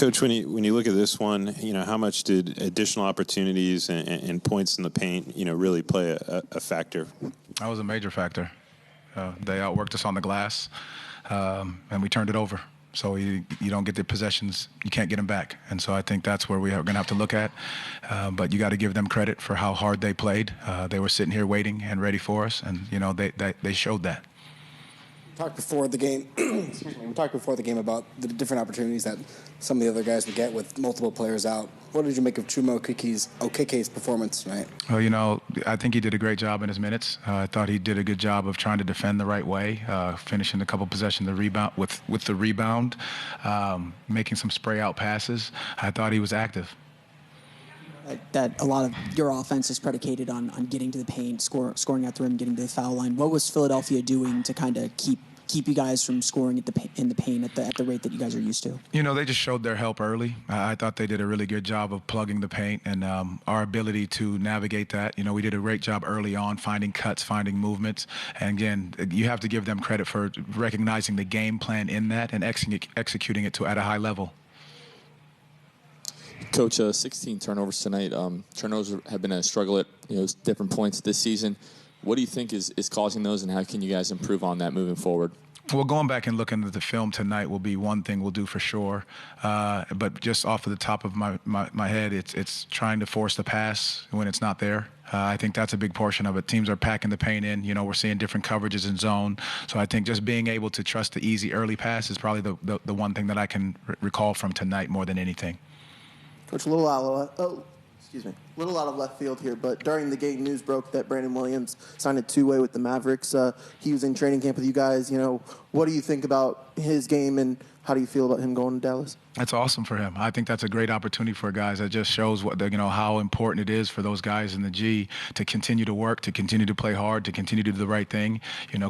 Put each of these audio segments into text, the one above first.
Coach, when you look at this one, how much did additional opportunities and points in the paint, really play a factor? That was a major factor. They outworked us on the glass, and we turned it over. So you don't get the possessions, you can't get them back. And so I think that's where we are going to have to look at. But you got to give them credit for how hard they played. They were sitting here waiting and ready for us, and they showed that. We talked before the game. Excuse me. We talked before the game about the different opportunities that some of the other guys would get with multiple players out. What did you make of Chuma Okeke's performance tonight? Well, I think he did a great job in his minutes. I thought he did a good job of trying to defend the right way, finishing a couple possessions the rebound with the rebound, making some spray out passes. I thought he was active. That a lot of your offense is predicated on getting to the paint, scoring at the rim, getting to the foul line. What was Philadelphia doing to kind of keep you guys from scoring in the paint at the rate that you guys are used to? They just showed their help early. I thought they did a really good job of plugging the paint and our ability to navigate that. We did a great job early on, finding cuts, finding movements. And again, you have to give them credit for recognizing the game plan in that and executing it at a high level. Coach, 16 turnovers tonight. Turnovers have been a struggle at different points this season. What do you think is causing those, and how can you guys improve on that moving forward? Well, going back and looking at the film tonight will be one thing we'll do for sure. But just off of the top of my head, it's trying to force the pass when it's not there. I think that's a big portion of it. Teams are packing the paint in. We're seeing different coverages in zone. So I think just being able to trust the easy early pass is probably the one thing that I can recall from tonight more than anything. Coach, a little out of left field here, but during the game, news broke that Brandon Williams signed a two-way with the Mavericks. He was in training camp with you guys. What do you think about his game, and how do you feel about him going to Dallas? That's awesome for him. I think that's a great opportunity for guys. That just shows how important it is for those guys in the G to continue to work, to continue to play hard, to continue to do the right thing.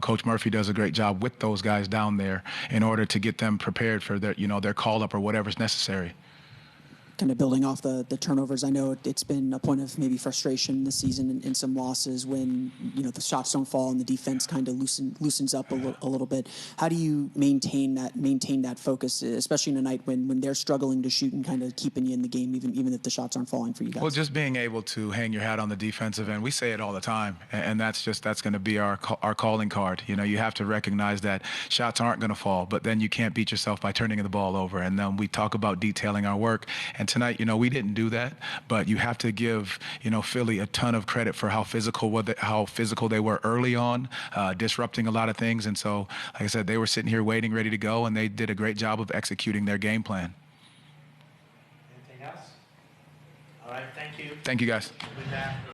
Coach Murphy does a great job with those guys down there in order to get them prepared for their call-up or whatever's necessary. Kind of building off the turnovers, I know it's been a point of maybe frustration this season in some losses when the shots don't fall and the defense kind of loosens up a little bit. How do you maintain that focus, especially in a night when they're struggling to shoot and kind of keeping you in the game, even if the shots aren't falling for you guys? Well, just being able to hang your hat on the defensive end. We say it all the time, and that's going to be our calling card. You have to recognize that shots aren't going to fall, but then you can't beat yourself by turning the ball over. And then we talk about detailing our work. And tonight, we didn't do that, but you have to give, Philly a ton of credit for how physical they were early on, disrupting a lot of things. And so, like I said, they were sitting here waiting, ready to go, and they did a great job of executing their game plan. Anything else? All right, thank you. Thank you, guys.